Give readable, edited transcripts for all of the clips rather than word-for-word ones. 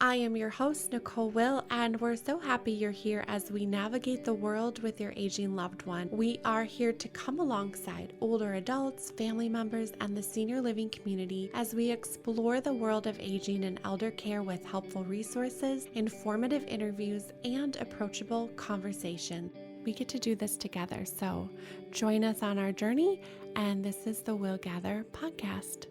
I am your host, Nicole Will, and we're so happy you're here as we navigate the world with your aging loved one. We are here to come alongside older adults, family members, and the senior living community as we explore the world of aging and elder care with helpful resources, informative interviews, and approachable conversation. We get to do this together, so join us on our journey, and this is the Will Gather podcast.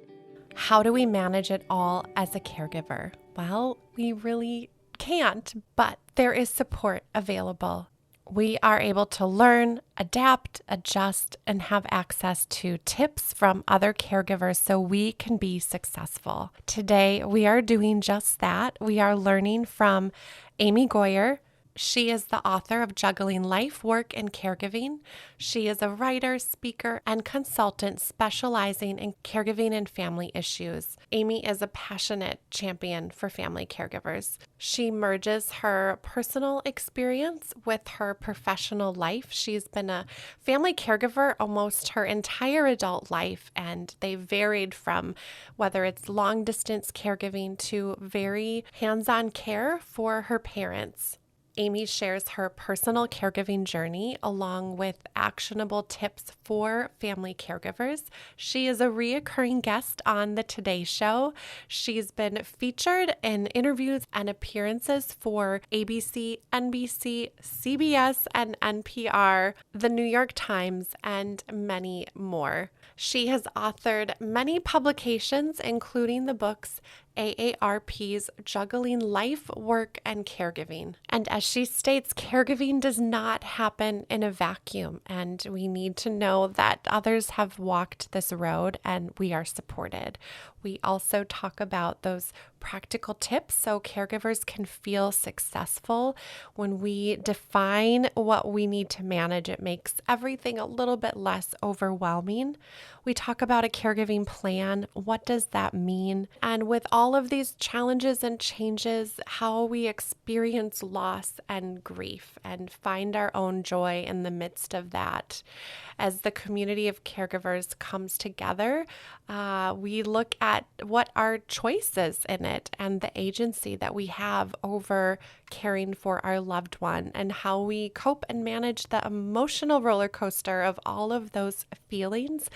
How do we manage it all as a caregiver? Well, we really can't, but there is support available. We are able to learn, adapt, adjust, and have access to tips from other caregivers so we can be successful. Today, we are doing just that. We are learning from Amy Goyer. She is the author of Juggling Life, Work, and Caregiving. She is a writer, speaker, and consultant specializing in caregiving and family issues. Amy is a passionate champion for family caregivers. She merges her personal experience with her professional life. She's been a family caregiver almost her entire adult life, and they varied from whether it's long-distance caregiving to very hands-on care for her parents. Amy shares her personal caregiving journey along with actionable tips for family caregivers. She is a reoccurring guest on the Today Show. She's been featured in interviews and appearances for ABC, NBC, CBS, and NPR, The New York Times, and many more. She has authored many publications, including the books AARP's Juggling Life, Work, and Caregiving. And as she states, caregiving does not happen in a vacuum, and we need to know that others have walked this road and we are supported. We also talk about those practical tips so caregivers can feel successful. When we define what we need to manage, it makes everything a little bit less overwhelming. We talk about a caregiving plan. What does that mean? And with all of these challenges and changes, how we experience loss and grief and find our own joy in the midst of that. As the community of caregivers comes together, we look at what our choices in it and the agency that we have over caring for our loved one and how we cope and manage the emotional roller coaster of all of those feelings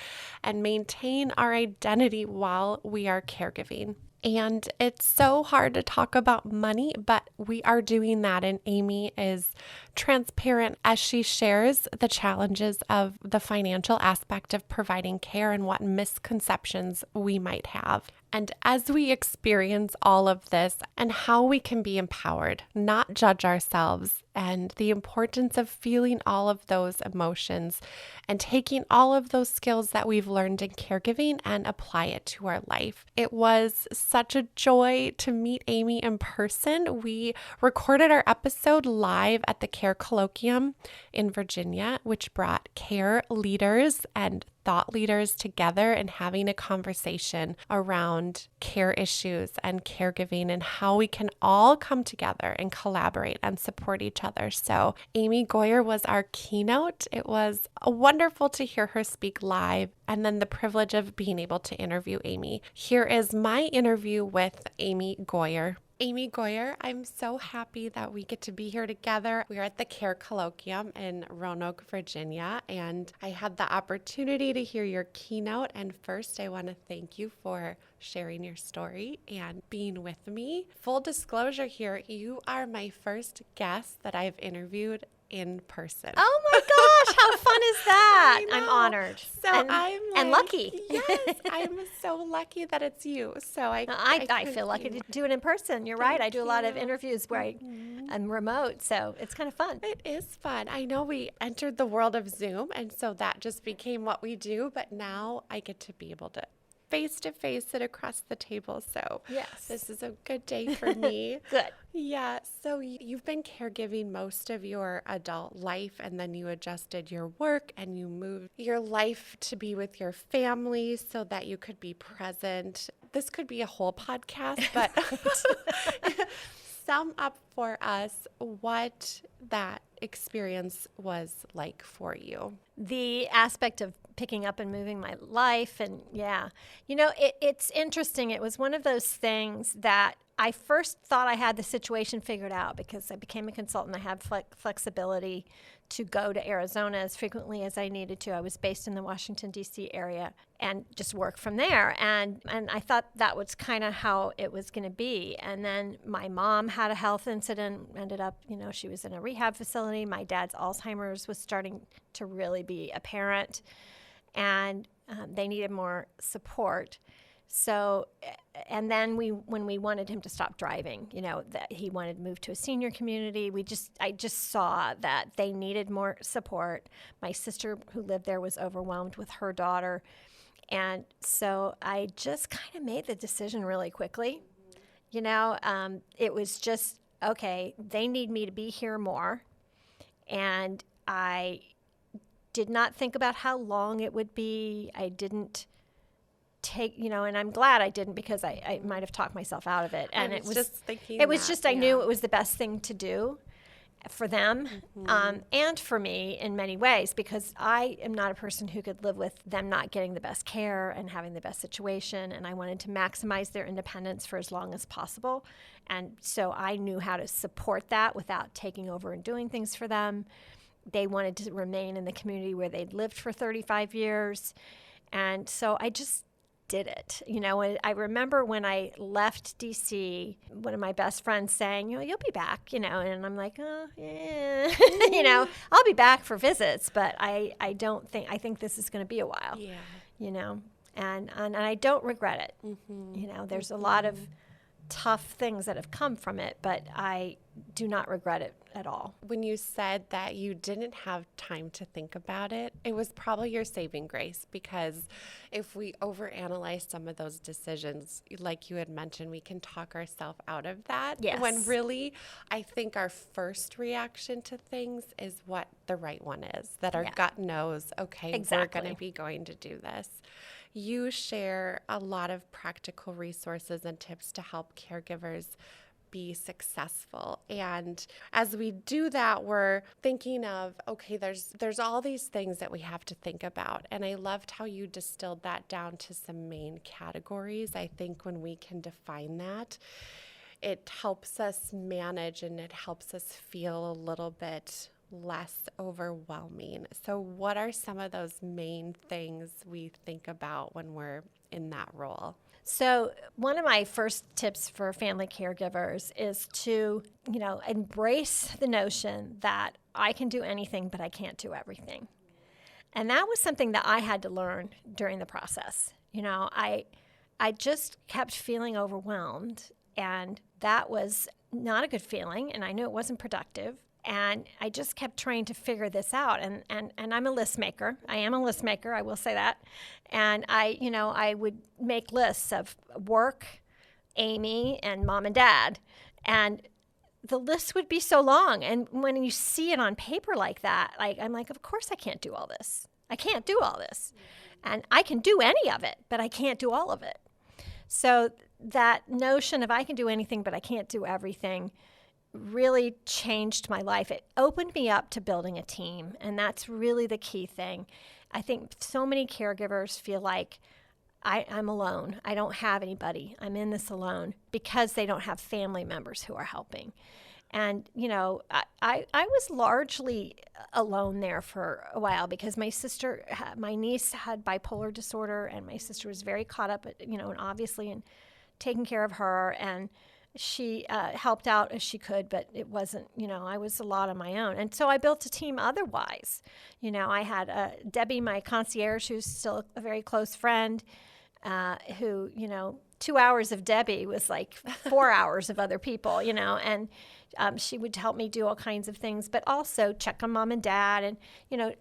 and maintain our identity while we are caregiving. And it's so hard to talk about money, but we are doing that. And Amy is transparent as she shares the challenges of the financial aspect of providing care and what misconceptions we might have. And as we experience all of this and how we can be empowered, not judge ourselves, and the importance of feeling all of those emotions and taking all of those skills that we've learned in caregiving and apply it to our life. It was such a joy to meet Amy in person. We recorded our episode live at the Care Colloquium in Virginia, which brought care leaders and thought leaders together and having a conversation around care issues and caregiving and how we can all come together and collaborate and support each other. So Amy Goyer was our keynote. It was wonderful to hear her speak live and then the privilege of being able to interview Amy. Here is my interview with Amy Goyer. Amy Goyer, I'm so happy that we get to be here together. We are at the Care Colloquium in Roanoke, Virginia, and I had the opportunity to hear your keynote. And first, I want to thank you for sharing your story and being with me. Full disclosure here, you are my first guest that I've interviewed in person. Oh my gosh, how fun is that? I'm honored. So I'm lucky. Yes, I'm so lucky that it's you. So I feel lucky to do it in person. You're right. I do a lot of interviews where I'm remote, so it's kind of fun. It is fun. I know we entered the world of Zoom, and so that just became what we do, but now I get to be able to face-to-face sit across the table. So yes, this is a good day for me. Good. Yeah. So you've been caregiving most of your adult life, and then you adjusted your work and you moved your life to be with your family so that you could be present. This could be a whole podcast, but sum up for us what that experience was like for you. The aspect of picking up and moving my life, and it's interesting. It was one of those things that I first thought I had the situation figured out because I became a consultant. I had flexibility to go to Arizona as frequently as I needed to. I was based in the Washington, D.C. area and just work from there. And I thought that was kind of how it was going to be. And then my mom had a health incident, ended up, she was in a rehab facility. My dad's Alzheimer's was starting to really be apparent, and they needed more support. So, and then when we wanted him to stop driving, that he wanted to move to a senior community, I just saw that they needed more support. My sister who lived there was overwhelmed with her daughter. And so I just kind of made the decision really quickly. It was just, okay, they need me to be here more. And I did not think about how long it would be. I didn't take, and I'm glad I didn't, because I might have talked myself out of it. And it was just thinking I knew it was the best thing to do for them, and for me in many ways, because I am not a person who could live with them not getting the best care and having the best situation. And I wanted to maximize their independence for as long as possible. And so I knew how to support that without taking over and doing things for them. They wanted to remain in the community where they'd lived for 35 years. And so I just did it. I remember when I left DC, one of my best friends saying, you'll be back, and I'm like, oh, yeah, I'll be back for visits, but I think this is going to be a while, and I don't regret it. There's a lot of tough things that have come from it, but I do not regret it at all. When you said that you didn't have time to think about it, it was probably your saving grace, because if we overanalyze some of those decisions, like you had mentioned, we can talk ourselves out of that. Yes. When really, I think our first reaction to things is what the right one is, that our gut knows, okay, exactly. We're going to be going to do this. You share a lot of practical resources and tips to help caregivers be successful. And as we do that, we're thinking of, okay, there's all these things that we have to think about. And I loved how you distilled that down to some main categories. I think when we can define that, it helps us manage and it helps us feel a little bit less overwhelming. So what are some of those main things we think about when we're in that role? So one of my first tips for family caregivers is to, embrace the notion that I can do anything, but I can't do everything. And that was something that I had to learn during the process. I just kept feeling overwhelmed, and that was not a good feeling, and I knew it wasn't productive. And I just kept trying to figure this out. And I'm a list maker. I am a list maker, I will say that. And I would make lists of work, Amy, and mom and dad. And the list would be so long. And when you see it on paper like that, I'm like, of course I can't do all this. I can't do all this. And I can do any of it, but I can't do all of it. So that notion of I can do anything, but I can't do everything really changed my life. It opened me up to building a team, and that's really the key thing. I think so many caregivers feel like I'm alone. I don't have anybody. I'm in this alone, because they don't have family members who are helping. And, I was largely alone there for a while, because my niece had bipolar disorder, and my sister was very caught up, and obviously in taking care of her, and she helped out as she could, but it wasn't, I was a lot on my own. And so I built a team otherwise. I had Debbie, my concierge, who's still a very close friend, who, 2 hours of Debbie was like 4 hours of other people, and she would help me do all kinds of things, but also check on mom and dad. And,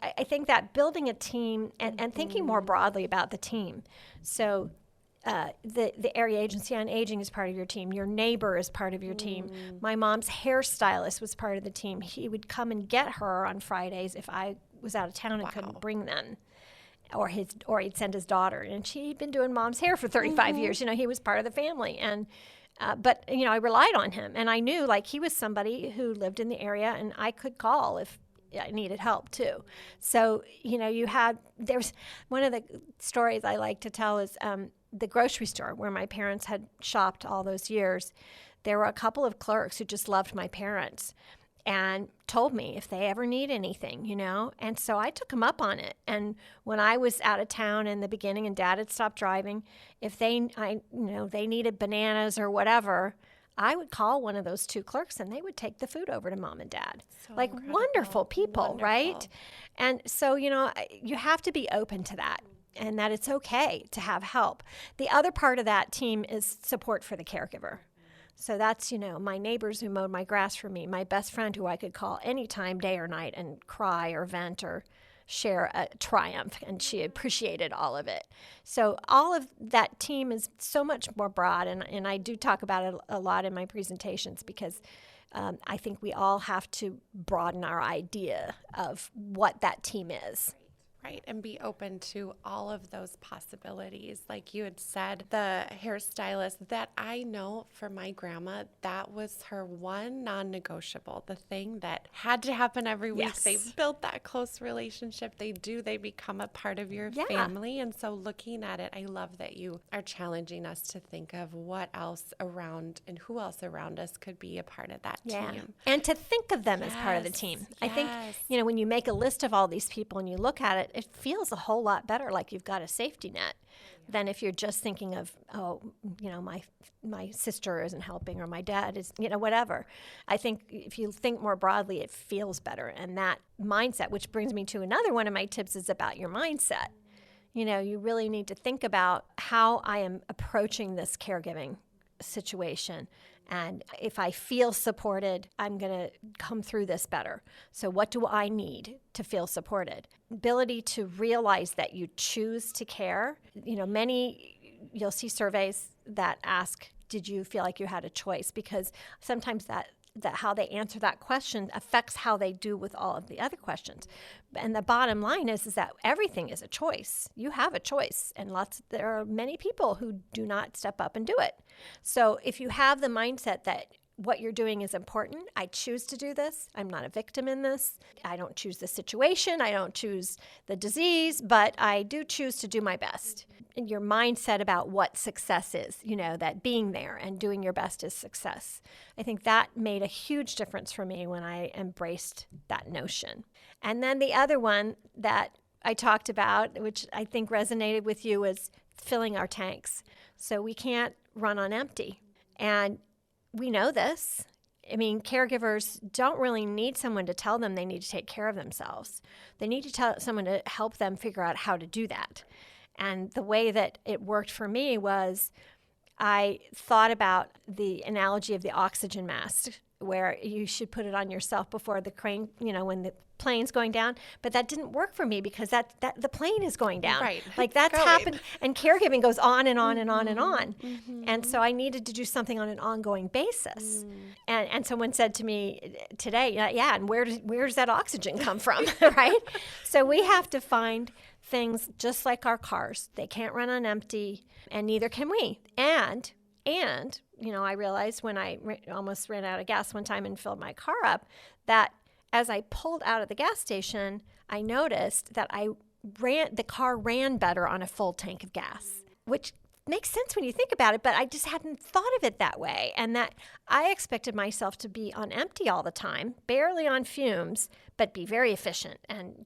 I think that building a team and thinking more broadly about the team. So the area agency on aging is part of your team. Your neighbor is part of your team. My mom's hairstylist was part of the team. He would come and get her on Fridays if I was out of town and couldn't bring them. Or he'd send his daughter. And she'd been doing mom's hair for 35 years. He was part of the family. And but I relied on him. And I knew he was somebody who lived in the area, and I could call if I needed help too. So, there's one of the stories I like to tell is the grocery store where my parents had shopped all those years. there were a couple of clerks who just loved my parents and told me if they ever need anything, And so I took them up on it. And when I was out of town in the beginning and Dad had stopped driving, if they needed bananas or whatever, I would call one of those two clerks and they would take the food over to Mom and Dad. So like incredible. Wonderful people, Wonderful. Right? And so, you have to be open to that and that it's okay to have help. The other part of that team is support for the caregiver. So that's, my neighbors who mowed my grass for me, my best friend who I could call anytime, day or night, and cry or vent or share a triumph, and she appreciated all of it. So all of that team is so much more broad, and I do talk about it a lot in my presentations because I think we all have to broaden our idea of what that team is. Right, and be open to all of those possibilities. Like you had said, the hairstylist, that I know for my grandma, that was her one non-negotiable, the thing that had to happen every week. Yes. They built that close relationship. They become a part of your family. And so looking at it, I love that you are challenging us to think of what else around and who else around us could be a part of that team. And to think of them as part of the team. I think, when you make a list of all these people and you look at it, it feels a whole lot better like you've got a safety net than if you're just thinking of, my sister isn't helping or my dad is, whatever. I think if you think more broadly, it feels better. And that mindset, which brings me to another one of my tips, is about your mindset. You really need to think about how I am approaching this caregiving situation. And if I feel supported, I'm going to come through this better. So what do I need to feel supported? Ability to realize that you choose to care. You'll see surveys that ask, did you feel like you had a choice? Because sometimes that how they answer that question affects how they do with all of the other questions. And the bottom line is that everything is a choice. You have a choice, and there are many people who do not step up and do it. So if you have the mindset that what you're doing is important, I choose to do this, I'm not a victim in this, I don't choose the situation, I don't choose the disease, but I do choose to do my best. And your mindset about what success is, that being there and doing your best is success. I think that made a huge difference for me when I embraced that notion. And then the other one that I talked about, which I think resonated with you, is filling our tanks. So we can't run on empty. And we know this. Caregivers don't really need someone to tell them they need to take care of themselves. They need to tell someone to help them figure out how to do that. And the way that it worked for me was I thought about the analogy of the oxygen mask, where you should put it on yourself before the crane, when the plane's going down. But that didn't work for me because that the plane is going down. Right. Like that's happened. And caregiving goes on and on and on and on. Mm-hmm. And so I needed to do something on an ongoing basis. And someone said to me today, and where does that oxygen come from? Right? So we have to find things just like our cars. They can't run on empty, and neither can we. And I realized when I almost ran out of gas one time and filled my car up, that as I pulled out of the gas station, I noticed that the car ran better on a full tank of gas, which makes sense when you think about it, but I just hadn't thought of it that way. And that I expected myself to be on empty all the time, barely on fumes, but be very efficient and,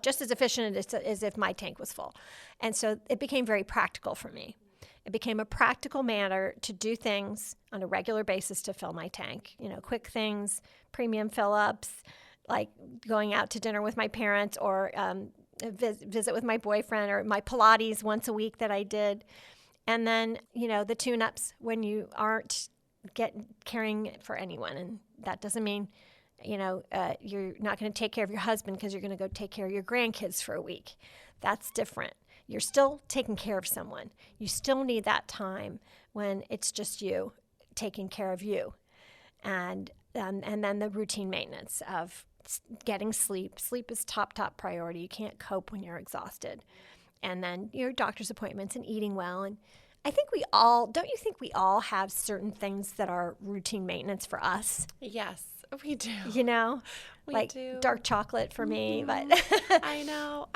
just as efficient as if my tank was full. And so it became very practical for me. It became a practical manner to do things on a regular basis to fill my tank. Quick things, premium fill-ups, like going out to dinner with my parents or visit with my boyfriend, or my Pilates once a week that I did. And then, the tune-ups when you aren't caring for anyone. And that doesn't mean, you're not going to take care of your husband because you're going to go take care of your grandkids for a week. That's different. You're still taking care of someone. You still need that time when it's just you taking care of you. And then the routine maintenance of getting sleep. Sleep is top priority. You can't cope when you're exhausted. And then your doctor's appointments and eating well. And I think don't you think we all have certain things that are routine maintenance for us? Yes. we do. You know, We like do. dark chocolate for me, but I know.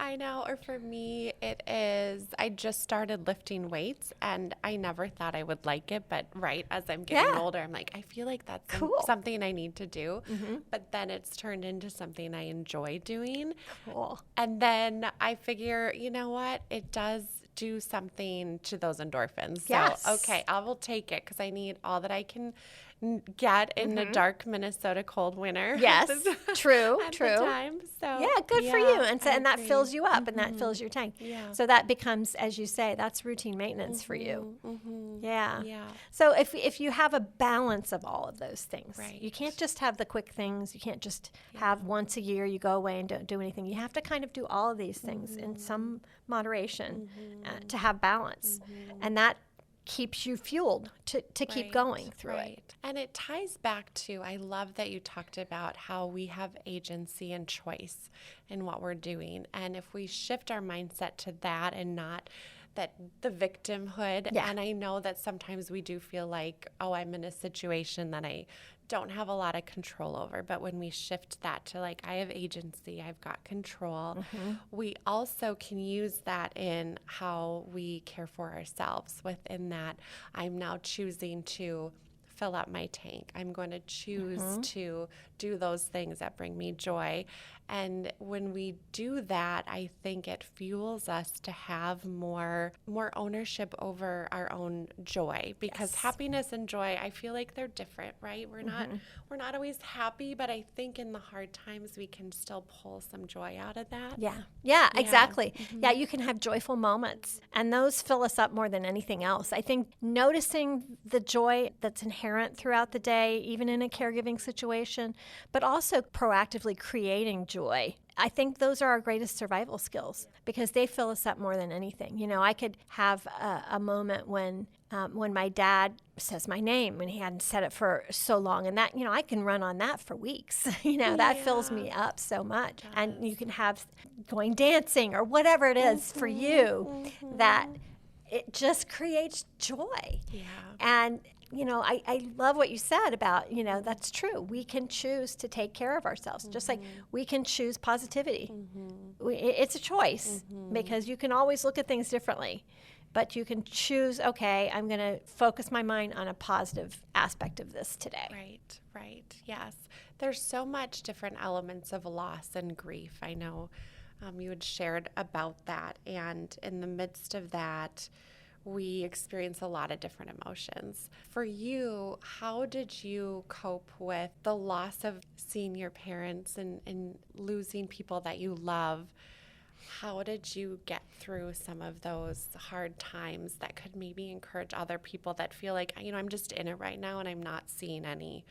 Or for me, it is, I just started lifting weights and I never thought I would like it. But as I'm getting older, I'm like, I feel like that's Cool. something I need to do. But then it's turned into something I enjoy doing. Cool. And then I figure, you know what? It does do something to those endorphins. Yes. So, okay, I will take it because I need all that I can get in a dark Minnesota cold winter. Yes, true. At the time. So Yeah, good for you. And so, I and that agree. fills you up and that fills your tank. Yeah. So that becomes, as you say, that's routine maintenance for you. Yeah. Yeah. So if you have a balance of all of those things, Right. you can't just have the quick things. You can't just have once a year you go away and don't do anything. You have to kind of do all of these things in some moderation to have balance. And that keeps you fueled to keep going through it. And it ties back to, I love that you talked about how we have agency and choice in what we're doing. And if we shift our mindset to that and not that the victimhood, and I know that sometimes we do feel like, oh, I'm in a situation that I don't have a lot of control over. But when we shift that to like, I have agency, I've got control, we also can use that in how we care for ourselves. Within that, I'm now choosing to fill up my tank. I'm going to choose to do those things that bring me joy. And when we do that, I think it fuels us to have more ownership over our own joy, because happiness and joy, I feel like they're different, right? We're not always happy, but I think in the hard times we can still pull some joy out of that. Yeah, exactly. Yeah, you can have joyful moments, and those fill us up more than anything else. I think noticing the joy that's inherent throughout the day, even in a caregiving situation, but also proactively creating joy. I think those are our greatest survival skills because they fill us up more than anything. You know, I could have a moment when my dad says my name when he hadn't said it for so long, and that, you know, I can run on that for weeks. You know, that fills me up so much. And you can have going dancing or whatever it is for you that it just creates joy. Yeah. And you know, I love what you said about, you know, that's true. We can choose to take care of ourselves, just like we can choose positivity. It's a choice because you can always look at things differently, but you can choose, okay, I'm going to focus my mind on a positive aspect of this today. Right. Yes. There's so much different elements of loss and grief. I know you had shared about that. And in the midst of that, we experience a lot of different emotions. For you, how did you cope with the loss of seeing your parents and losing people that you love? How did you get through some of those hard times that could maybe encourage other people that feel like, you know, I'm just in it right now and I'm not seeing any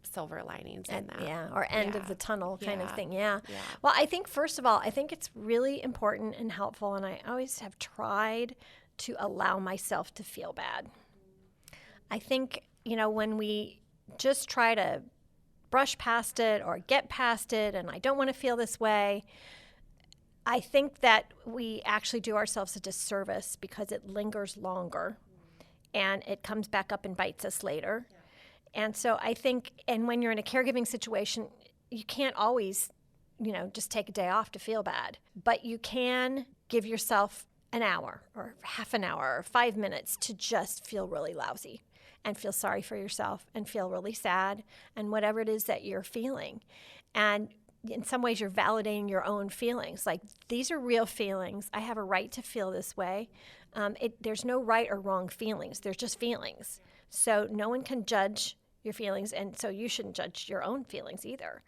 silver linings in that? Yeah, or end of the tunnel kind of thing. Yeah. Yeah. Well, I think, first of all, I think it's really important and helpful, and I always have tried to allow myself to feel bad. I think, you know, when we just try to brush past it or get past it, and I don't want to feel this way, I think that we actually do ourselves a disservice because it lingers longer and it comes back up and bites us later. And so I think, and when you're in a caregiving situation, you can't always, you know, just take a day off to feel bad, but you can give yourself an hour or half an hour or 5 minutes to just feel really lousy and feel sorry for yourself and feel really sad and whatever it is that you're feeling. And in some ways you're validating your own feelings. Like, these are real feelings. I have a right to feel this way. There's no right or wrong feelings. There's just feelings. So no one can judge your feelings, and so you shouldn't judge your own feelings either.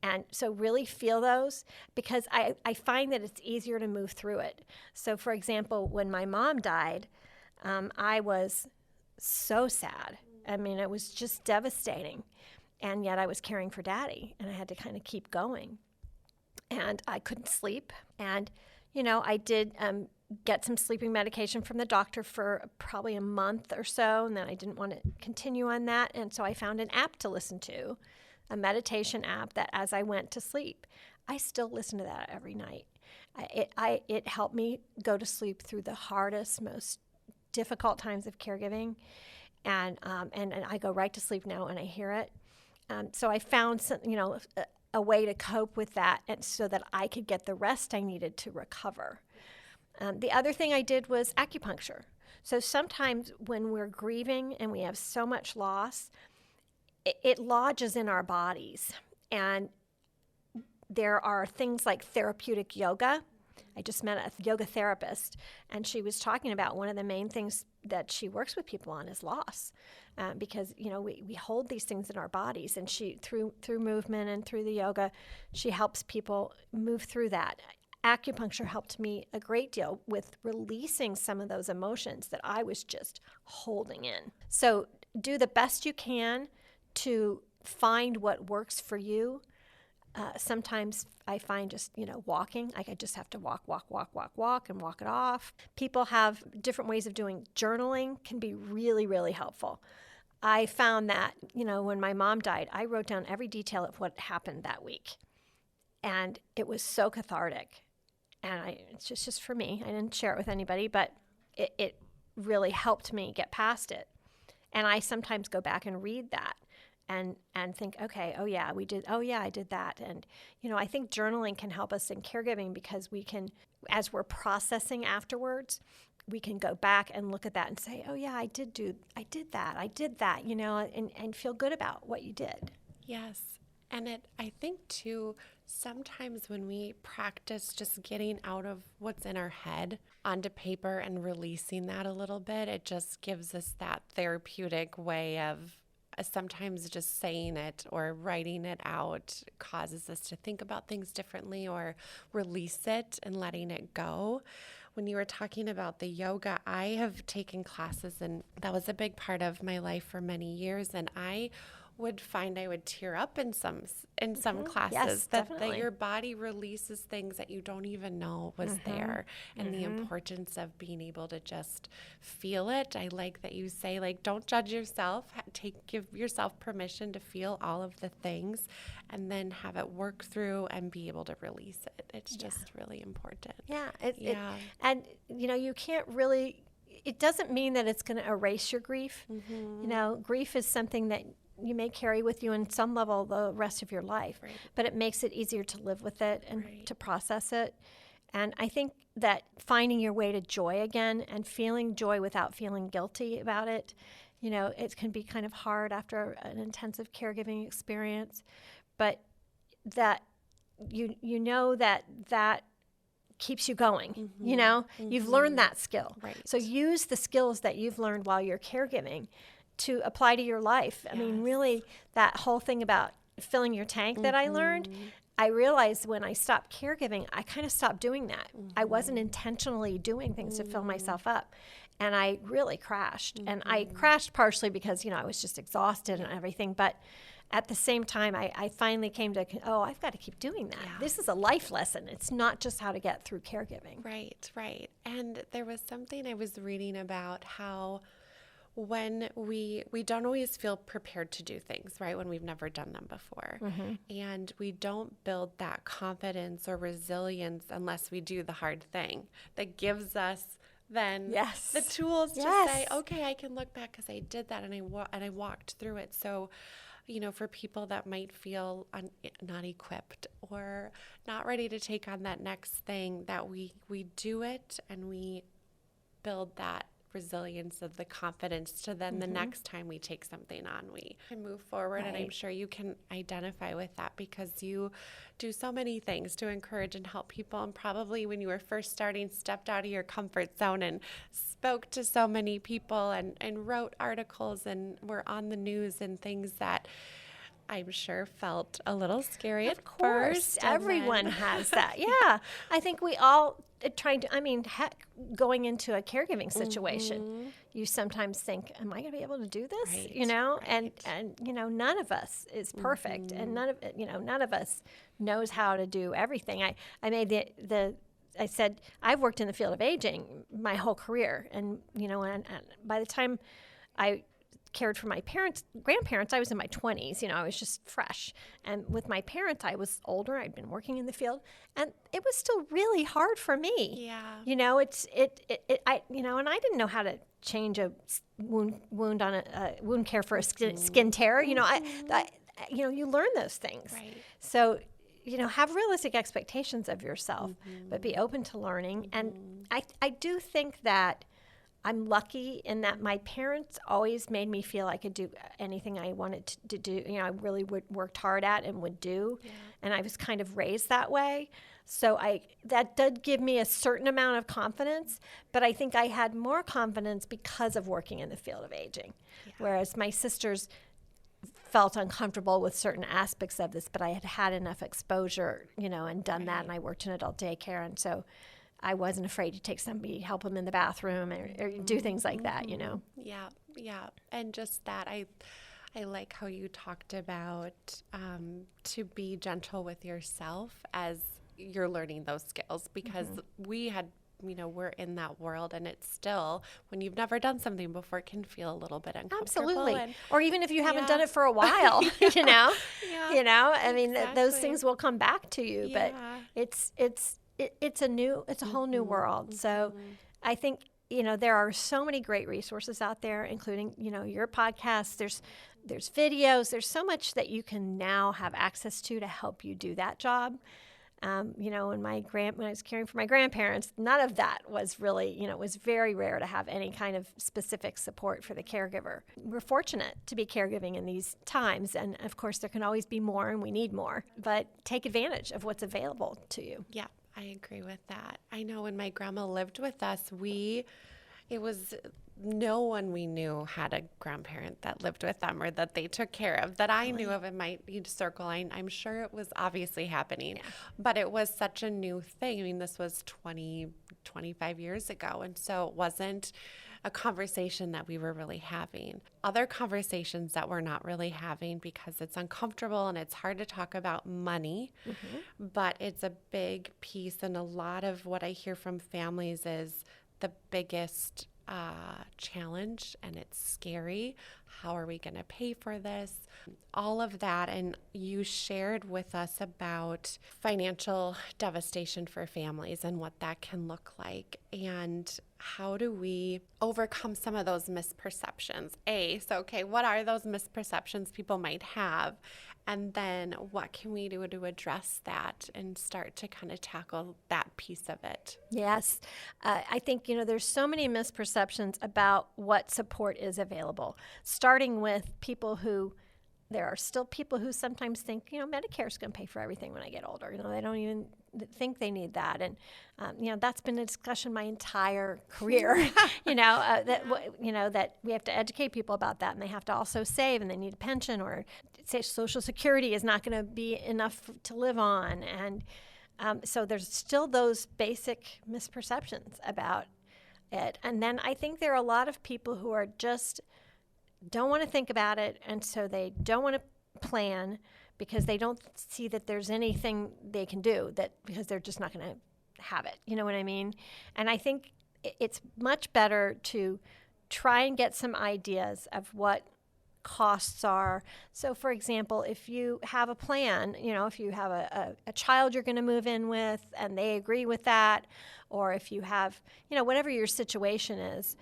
And so really feel those, because I find that it's easier to move through it. So, for example, when my mom died, I was so sad. I mean, it was just devastating. And yet I was caring for Daddy, and I had to kind of keep going. And I couldn't sleep. And, you know, I did get some sleeping medication from the doctor for probably a month or so, and then I didn't want to continue on that. And so I found an app to listen to, a meditation app that as I went to sleep, I still listen to that every night. It helped me go to sleep through the hardest, most difficult times of caregiving. And I go right to sleep now and I hear it. So I found some, a way to cope with that, and so that I could get the rest I needed to recover. The other thing I did was acupuncture. So sometimes when we're grieving and we have so much loss, it lodges in our bodies. And there are things like therapeutic yoga. I just met a yoga therapist, and she was talking about one of the main things that she works with people on is loss, because we hold these things in our bodies, and she through movement and through the yoga, she helps people move through that. Acupuncture helped me a great deal with releasing some of those emotions that I was just holding in. So do the best you can to find what works for you. Sometimes I find just, walking, I just have to walk and walk it off. People have different ways of doing journaling, can be really, really helpful. I found that, when my mom died, I wrote down every detail of what happened that week. And it was so cathartic. And it's just for me. I didn't share it with anybody, but it really helped me get past it. And I sometimes go back and read that. And think, okay, I did that. And, I think journaling can help us in caregiving, because we can, as we're processing afterwards, we can go back and look at that and say, oh yeah, I did that, and feel good about what you did. Yes. And I think too, sometimes when we practice just getting out of what's in our head onto paper and releasing that a little bit, it just gives us that therapeutic way of sometimes just saying it or writing it out causes us to think about things differently or release it and letting it go. When you were talking about the yoga, I have taken classes, and that was a big part of my life for many years. And I would find I would tear up in some classes. Yes, that definitely. your body releases things that you don't even know was there, and the importance of being able to just feel it. I like that you say, don't judge yourself, give yourself permission to feel all of the things, and then have it work through and be able to release it. It's just really important. Yeah. And you can't really, it doesn't mean that it's going to erase your grief. Grief is something that you may carry with you in some level the rest of your life, but it makes it easier to live with it and to process it. And I think that finding your way to joy again and feeling joy without feeling guilty about it, it can be kind of hard after an intensive caregiving experience, but that that keeps you going. You've learned that skill. Right. So use the skills that you've learned while you're caregiving to apply to your life. I mean, really, that whole thing about filling your tank that I learned, I realized when I stopped caregiving, I kind of stopped doing that. I wasn't intentionally doing things to fill myself up. And I really crashed. And I crashed partially because, I was just exhausted and everything. But at the same time, I finally came to, I've got to keep doing that. Yeah. This is a life lesson. It's not just how to get through caregiving. Right. And there was something I was reading about how when we don't always feel prepared to do things, right, when we've never done them before. And we don't build that confidence or resilience unless we do the hard thing that gives us then the tools to say, okay, I can look back because I did that and I walked through it. So, for people that might feel not equipped or not ready to take on that next thing, that we do it and we build that resilience of the confidence to then the next time we take something on, we can move forward. And I'm sure you can identify with that because you do so many things to encourage and help people. And probably when you were first starting, stepped out of your comfort zone and spoke to so many people and wrote articles and were on the news and things that I'm sure felt a little scary at first. Everyone has that. Yeah. I think we all going into a caregiving situation, you sometimes think, am I going to be able to do this? And none of us is perfect, and none of us knows how to do everything. I made I said, I've worked in the field of aging my whole career, and by the time I cared for my grandparents, I was in my 20s. I was just fresh. And with my parents, I was older. I'd been working in the field, and it was still really hard for me. Yeah. And I didn't know how to change a wound on a wound care for a skin tear. you learn those things. Right. So, have realistic expectations of yourself, but be open to learning. And I do think that I'm lucky in that my parents always made me feel I could do anything I wanted to do. I really worked hard at and would do. Yeah. And I was kind of raised that way. So that did give me a certain amount of confidence, but I think I had more confidence because of working in the field of aging. Yeah. Whereas my sisters felt uncomfortable with certain aspects of this, but I had enough exposure, and done that. And I worked in adult daycare. And so I wasn't afraid to take somebody, help them in the bathroom or do things like that, Yeah, yeah. And just that, I like how you talked about to be gentle with yourself as you're learning those skills, because we had, we're in that world, and it's still, when you've never done something before, it can feel a little bit uncomfortable. Absolutely. Or even if you haven't done it for a while, Yeah. I mean, those things will come back to you, but it's a whole new world. So I think, there are so many great resources out there, including, your podcast. There's videos. There's so much that you can now have access to help you do that job. When I was caring for my grandparents, none of that was really, it was very rare to have any kind of specific support for the caregiver. We're fortunate to be caregiving in these times. And of course, there can always be more, and we need more, but take advantage of what's available to you. Yeah. I agree with that. I know when my grandma lived with us, it was no one we knew had a grandparent that lived with them or that they took care of, that I knew of in my circle. I'm sure it was obviously happening, but it was such a new thing. I mean, this was 25 years ago. And so it wasn't a conversation that we were really having. Other conversations that we're not really having because it's uncomfortable and it's hard to talk about money, but it's a big piece. And a lot of what I hear from families is the biggest challenge, and it's scary. How are we going to pay for this? All of that. And you shared with us about financial devastation for families and what that can look like. And how do we overcome some of those misperceptions? What are those misperceptions people might have? And then what can we do to address that and start to kind of tackle that piece of it? Yes. I think, there's so many misperceptions about what support is available, starting with there are still people who sometimes think, Medicare is going to pay for everything when I get older. They don't even think they need that. And, that's been a discussion my entire career, that we have to educate people about that, and they have to also save, and they need a pension, or say Social Security is not going to be enough to live on. And so there's still those basic misperceptions about it. And then I think there are a lot of people who are just don't want to think about it, and so they don't want to plan because they don't see that there's anything they can do, because they're just not going to have it. You know what I mean? And I think it's much better to try and get some ideas of what costs are. So, for example, if you have a plan, if you have a child you're going to move in with and they agree with that, or if you have, whatever your situation is,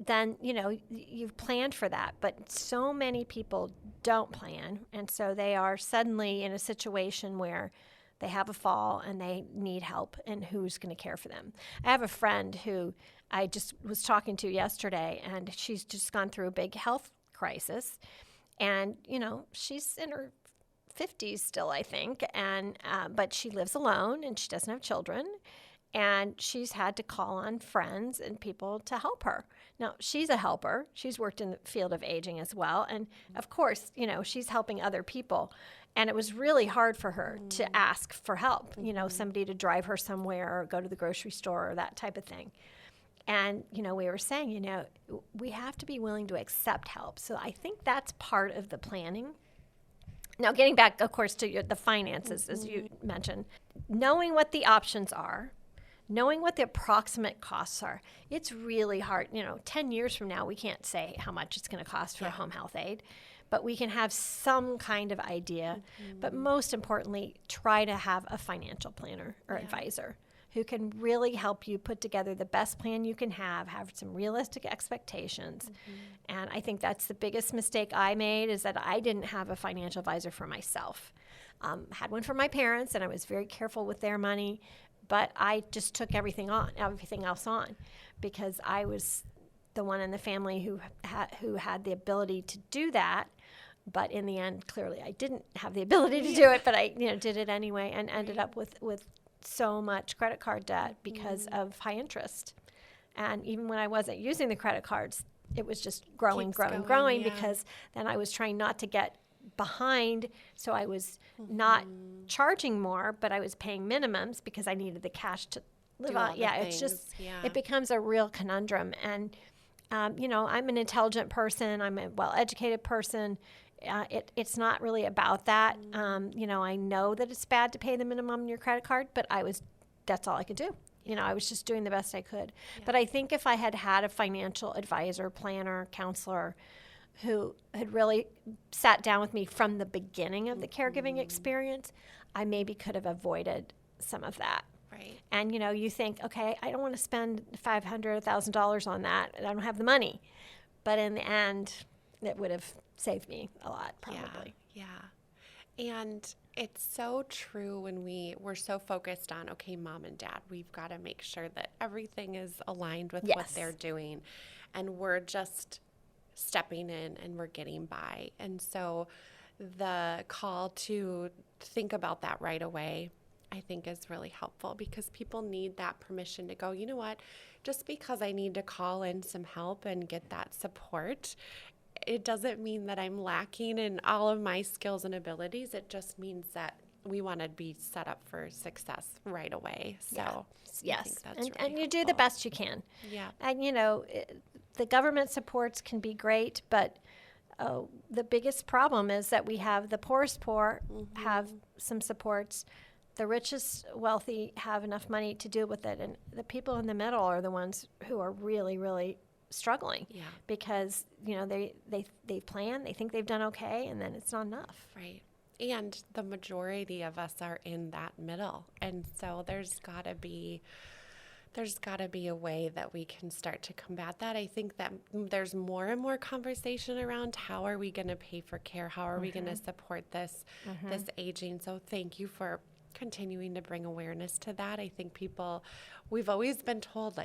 then, you've planned for that. But so many people don't plan. And so they are suddenly in a situation where they have a fall and they need help, and who's going to care for them? I have a friend who I just was talking to yesterday, and she's just gone through a big health crisis. And, she's in her 50s still, I think. And, but she lives alone and she doesn't have children. And she's had to call on friends and people to help her. Now, she's a helper. She's worked in the field of aging as well. And of course, she's helping other people. And it was really hard for her to ask for help, somebody to drive her somewhere or go to the grocery store or that type of thing. And, we were saying, we have to be willing to accept help. So I think that's part of the planning. Now, getting back, of course, to the finances, as you mentioned, knowing what the options are, knowing what the approximate costs are. It's really hard. 10 years from now, we can't say how much it's going to cost for a home health aide, but we can have some kind of idea. But most importantly, try to have a financial planner or advisor who can really help you put together the best plan you can have some realistic expectations. And I think that's the biggest mistake I made, is that I didn't have a financial advisor for myself. Had one for my parents, and I was very careful with their money, but I just took everything else on, because I was the one in the family who had the ability to do that. But in the end, clearly I didn't have the ability to do it, but I did it anyway, and ended up with so much credit card debt because of high interest. And even when I wasn't using the credit cards, it was just growing, because then I was trying not to get behind. So I was not charging more, but I was paying minimums because I needed the cash to live on. It's just, it becomes a real conundrum. And, I'm an intelligent person. I'm a well-educated person. It's not really about that. I know that it's bad to pay the minimum on your credit card, but that's all I could do. I was just doing the best I could. Yeah. But I think if I had a financial advisor, planner, counselor who had really sat down with me from the beginning of the caregiving experience, I maybe could have avoided some of that. Right. And, you think, okay, I don't want to spend $500, $1,000 on that, and I don't have the money. But in the end, it would have saved me a lot, probably. Yeah. And it's so true when we're so focused on, okay, mom and dad, we've got to make sure that everything is aligned with what they're doing. And we're just stepping in and we're getting by. And so the call to think about that right away, I think, is really helpful, because people need that permission to go, you know what, just because I need to call in some help and get that support, it doesn't mean that I'm lacking in all of my skills and abilities. It just means that we want to be set up for success right away. So yes, that's really and you helpful. do the best you can. Yeah. And the government supports can be great, but the biggest problem is that we have the poorest poor have some supports. The richest wealthy have enough money to deal with it, and the people in the middle are the ones who are really, really struggling, because they plan, they think they've done okay, and then it's not enough. Right. And the majority of us are in that middle, and so there's got to be a way that we can start to combat that. I think that there's more and more conversation around how are we going to pay for care, how are we going to support this aging. So thank you for continuing to bring awareness to that. I think we've always been told,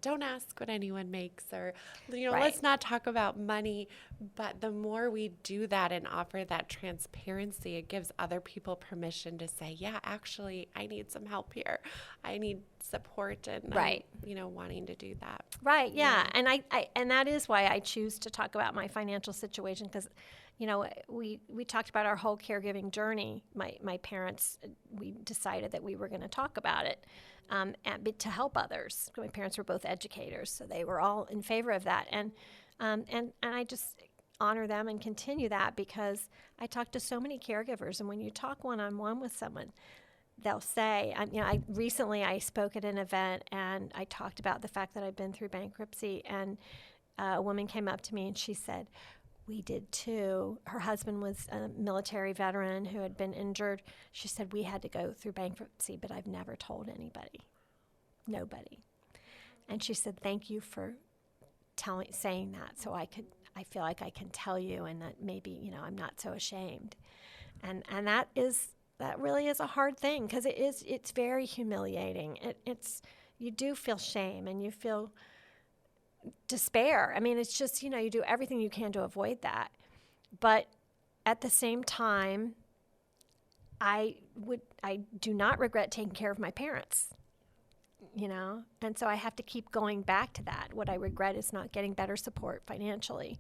don't ask what anyone makes, or, let's not talk about money. But the more we do that and offer that transparency, it gives other people permission to say, yeah, actually, I need some help here. I need support, and I'm, wanting to do that. Right. Yeah. And I and that is why I choose to talk about my financial situation, because we talked about our whole caregiving journey. My parents, we decided that we were going to talk about it to help others. My parents were both educators, so they were all in favor of that. And I just honor them and continue that, because I talk to so many caregivers, and when you talk one-on-one with someone, they'll say, I spoke at an event, and I talked about the fact that I'd been through bankruptcy, and a woman came up to me and she said, we did too. Her husband was a military veteran who had been injured. She said, we had to go through bankruptcy, but I've never told anybody. Nobody. And she said, thank you for saying that, so I feel like I can tell you, and that maybe, I'm not so ashamed. And that really is a hard thing, because it's very humiliating. You do feel shame, and you feel despair. I mean, it's just, you do everything you can to avoid that. But at the same time, I do not regret taking care of my parents, and so I have to keep going back to that. What I regret is not getting better support financially,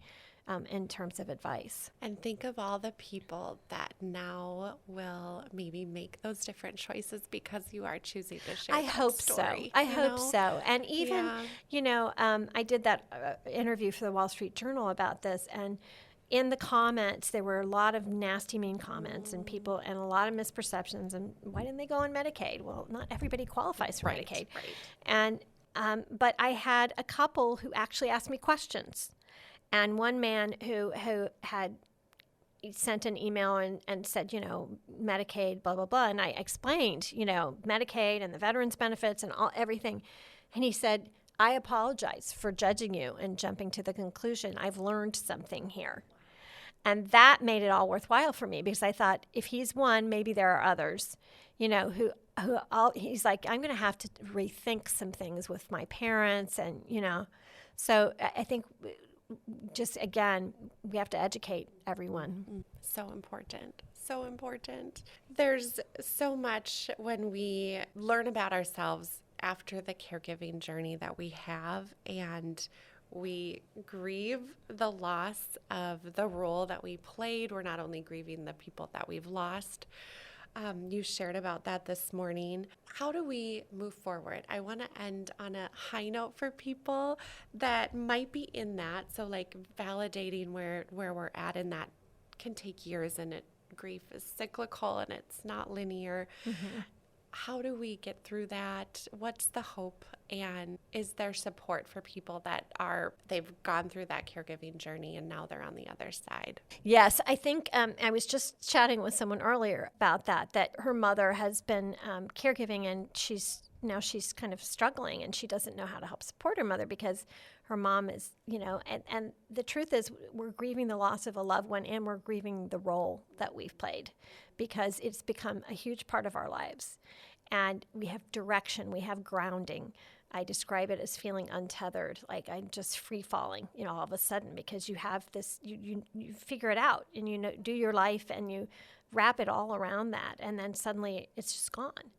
in terms of advice. And think of all the people that now will maybe make those different choices because you are choosing to share that story. I hope so. And even, I did that interview for the Wall Street Journal about this, and in the comments, there were a lot of nasty, mean comments and people, and a lot of misperceptions. And why didn't they go on Medicaid? Well, not everybody qualifies for Medicaid. Right. And, but I had a couple who actually asked me questions. And one man who had, sent an email and said, Medicaid, blah, blah, blah. And I explained, Medicaid and the veterans benefits and everything. And he said, I apologize for judging you and jumping to the conclusion. I've learned something here. And that made it all worthwhile for me, because I thought, if he's one, maybe there are others, he's like, I'm going to have to rethink some things with my parents. And, so I think just, again, we have to educate everyone. So important. So important. There's so much when we learn about ourselves after the caregiving journey that we have, and we grieve the loss of the role that we played. We're not only grieving the people that we've lost. You shared about that this morning. How do we move forward? I want to end on a high note for people that might be in that. So like validating where we're at, and that can take years, and grief is cyclical and it's not linear. Mm-hmm. How do we get through that? What's the hope? And is there support for people that they've gone through that caregiving journey and now they're on the other side? Yes, I think I was just chatting with someone earlier about that her mother has been caregiving, and she's kind of struggling, and she doesn't know how to help support her mother because her mom is, and the truth is, we're grieving the loss of a loved one, and we're grieving the role that we've played, because it's become a huge part of our lives. And we have direction, we have grounding. I describe it as feeling untethered, like I'm just free falling, all of a sudden, because you have this, you figure it out, and do your life, and you wrap it all around that, and then suddenly it's just gone.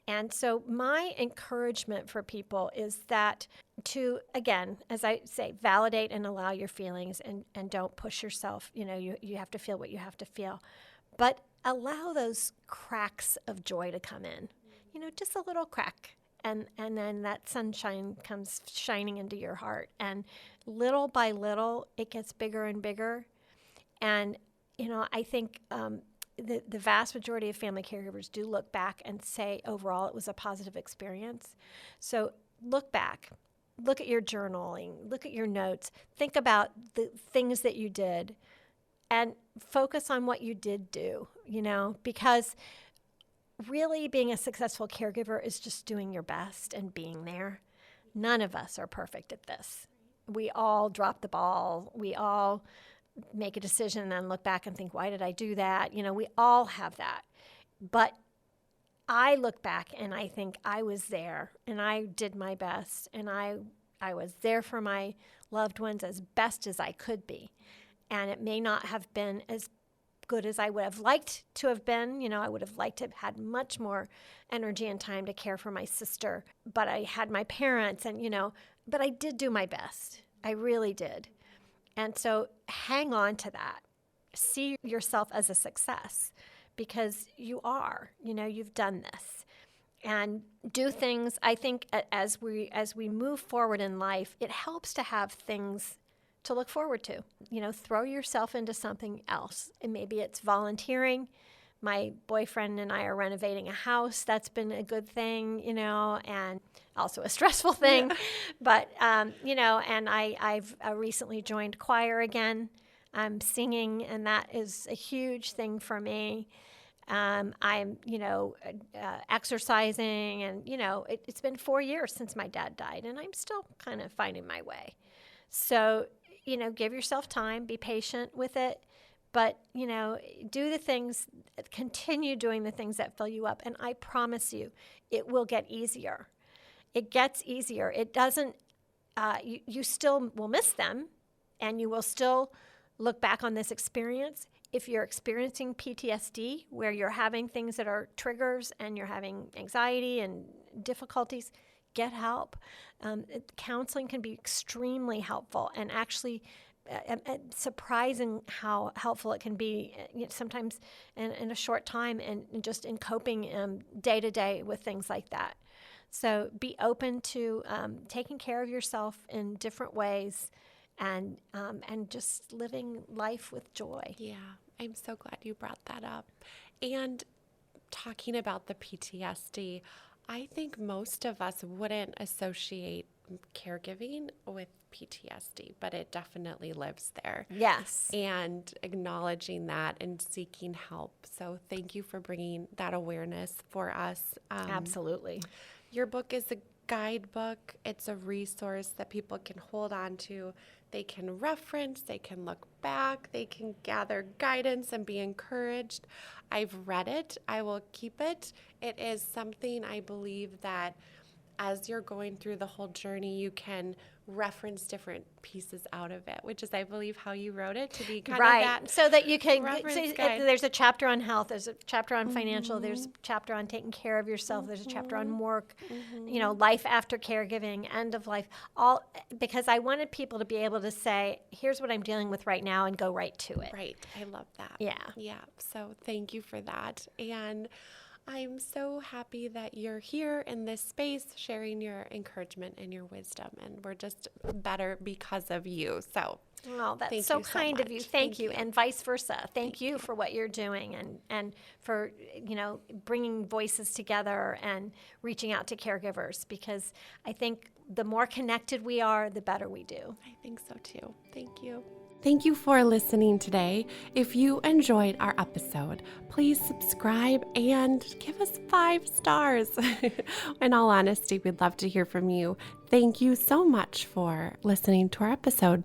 And so my encouragement for people is that to, again, as I say, validate and allow your feelings, and don't push yourself. You have to feel what you have to feel. But allow those cracks of joy to come in, just a little crack. And then that sunshine comes shining into your heart. And little by little, it gets bigger and bigger. And, I think the vast majority of family caregivers do look back and say, overall, it was a positive experience. So look back. Look at your journaling. Look at your notes. Think about the things that you did. And focus on what you did do, because really being a successful caregiver is just doing your best and being there. None of us are perfect at this. We all drop the ball. We all make a decision and then look back and think, why did I do that? We all have that. But I look back and I think I was there, and I did my best, and I was there for my loved ones as best as I could be. And it may not have been as good as I would have liked to have been. I would have liked to have had much more energy and time to care for my sister. But I had my parents, and, but I did do my best. I really did. And so hang on to that. See yourself as a success, because you are, you've done this. And do things. I think as we move forward in life, it helps to have things to look forward to. Throw yourself into something else. And maybe it's volunteering. My boyfriend and I are renovating a house. That's been a good thing, and also a stressful thing. Yeah. But, and I've recently joined choir again. I'm singing, and that is a huge thing for me. I'm, exercising, and, it's been 4 years since my dad died, and I'm still kind of finding my way. So, give yourself time, be patient with it, but, do the things, continue doing the things that fill you up. And I promise you, it will get easier. It gets easier. It doesn't, you still will miss them, and you will still look back on this experience. If you're experiencing PTSD, where you're having things that are triggers and you're having anxiety and difficulties, get help. Counseling can be extremely helpful, and actually surprising how helpful it can be sometimes in a short time, and just in coping day to day with things like that. So be open to taking care of yourself in different ways, and just living life with joy. Yeah, I'm so glad you brought that up. And talking about the PTSD, I think most of us wouldn't associate caregiving with PTSD, but it definitely lives there. Yes. And acknowledging that and seeking help. So thank you for bringing that awareness for us. Absolutely. Your book is a guidebook. It's a resource that people can hold on to. They can reference, they can look back, they can gather guidance and be encouraged. I've read it. I will keep it. It is something I believe that as you're going through the whole journey, you can reference different pieces out of it, which is, I believe, how you wrote it, to be kind of that. So that you can, reference guide. there's a chapter on health, there's a chapter on financial, there's a chapter on taking care of yourself, there's a chapter on work, life after caregiving, end of life, all because I wanted people to be able to say, here's what I'm dealing with right now and go right to it. Right. I love that. Yeah. Yeah. So thank you for that. And I'm so happy that you're here in this space sharing your encouragement and your wisdom. And we're just better because of you. So Oh, that's thank so you so kind of you. much. Thank you. And vice versa. Thank you for what you're doing and for, bringing voices together and reaching out to caregivers, because I think the more connected we are, the better we do. I think so too. Thank you. Thank you for listening today. If you enjoyed our episode, please subscribe and give us 5 stars. In all honesty, we'd love to hear from you. Thank you so much for listening to our episode.